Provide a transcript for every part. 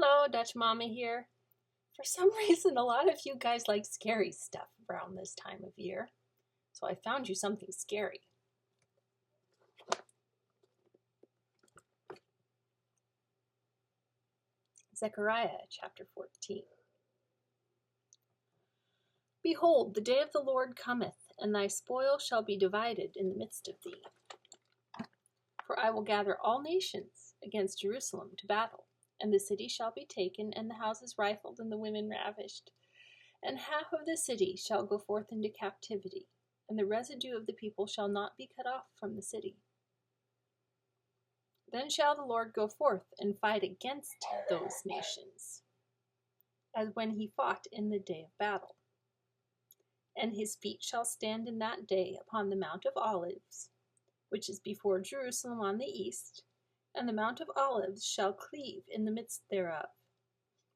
Hello, Dutch Mama here. For some reason, a lot of you guys like scary stuff around this time of year. So I found you something scary. Zechariah chapter 14. Behold, the day of the Lord cometh, and thy spoil shall be divided in the midst of thee. For I will gather all nations against Jerusalem to battle, and the city shall be taken, and the houses rifled, and the women ravished. And half of the city shall go forth into captivity, and the residue of the people shall not be cut off from the city. Then shall the Lord go forth and fight against those nations, as when he fought in the day of battle. And his feet shall stand in that day upon the Mount of Olives, which is before Jerusalem on the east, and the Mount of Olives shall cleave in the midst thereof,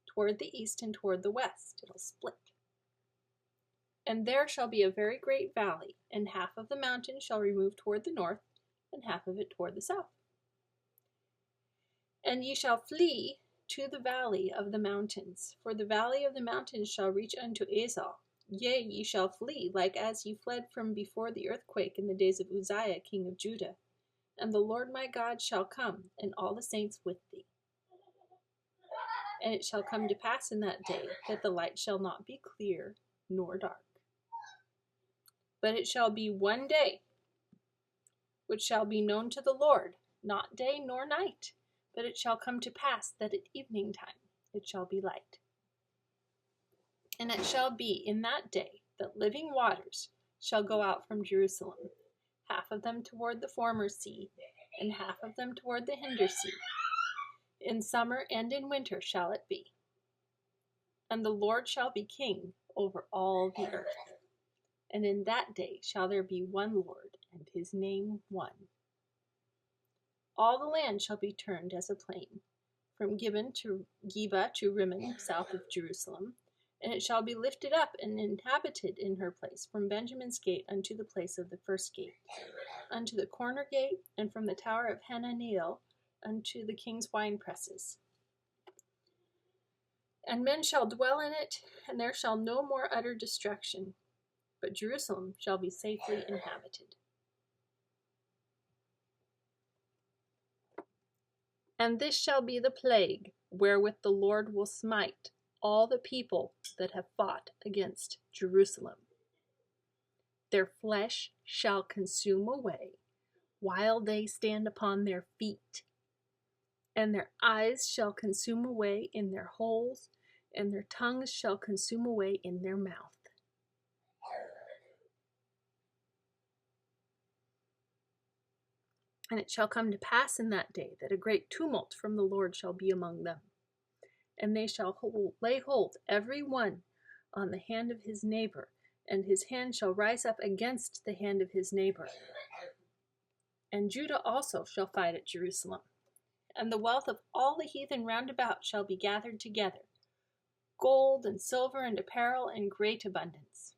toward the east and toward the west. It'll split. And there shall be a very great valley, and half of the mountain shall remove toward the north, and half of it toward the south. And ye shall flee to the valley of the mountains, for the valley of the mountains shall reach unto Azal. Yea, ye shall flee, like as ye fled from before the earthquake in the days of Uzziah king of Judah. And the Lord my God shall come, and all the saints with thee. And it shall come to pass in that day, that the light shall not be clear nor dark. But it shall be one day, which shall be known to the Lord, not day nor night. But it shall come to pass that at evening time it shall be light. And it shall be in that day that living waters shall go out from Jerusalem, half of them toward the former sea, and half of them toward the hinder sea. In summer and in winter shall it be. And the Lord shall be king over all the earth. And in that day shall there be one Lord, and his name one. All the land shall be turned as a plain, from Geba to Rimmon, south of Jerusalem. And it shall be lifted up and inhabited in her place, from Benjamin's gate unto the place of the first gate, unto the corner gate, and from the tower of Hananiel unto the king's wine presses. And men shall dwell in it, and there shall no more utter destruction, but Jerusalem shall be safely inhabited. And this shall be the plague wherewith the Lord will smite all the people that have fought against Jerusalem. Their flesh shall consume away while they stand upon their feet, and their eyes shall consume away in their holes, and their tongues shall consume away in their mouth. And it shall come to pass in that day that a great tumult from the Lord shall be among them. And they shall lay hold every one on the hand of his neighbor, and his hand shall rise up against the hand of his neighbor. And Judah also shall fight at Jerusalem. And the wealth of all the heathen round about shall be gathered together, gold and silver and apparel in great abundance.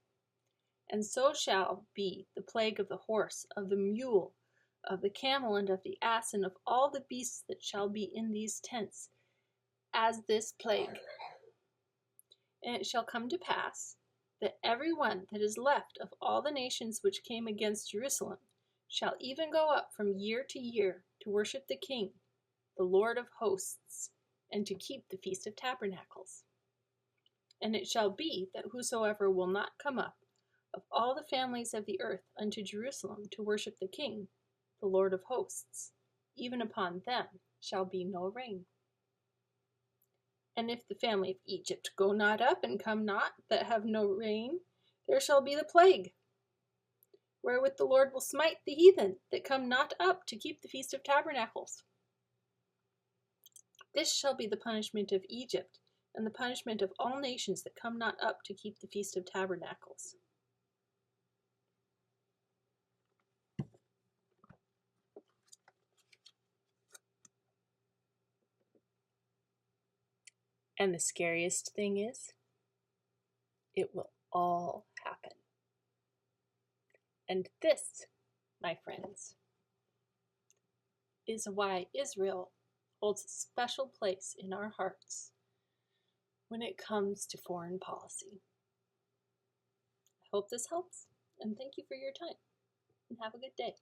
And so shall be the plague of the horse, of the mule, of the camel, and of the ass, and of all the beasts that shall be in these tents, as this plague. And it shall come to pass that every one that is left of all the nations which came against Jerusalem shall even go up from year to year to worship the King, the Lord of hosts, and to keep the Feast of Tabernacles. And it shall be that whosoever will not come up of all the families of the earth unto Jerusalem to worship the King, the Lord of hosts, even upon them shall be no rain. And if the family of Egypt go not up and come not, that have no rain, there shall be the plague, wherewith the Lord will smite the heathen that come not up to keep the Feast of Tabernacles. This shall be the punishment of Egypt, and the punishment of all nations that come not up to keep the Feast of Tabernacles. And the scariest thing is, it will all happen. And this, my friends, is why Israel holds a special place in our hearts when it comes to foreign policy. I hope this helps, and thank you for your time, and have a good day.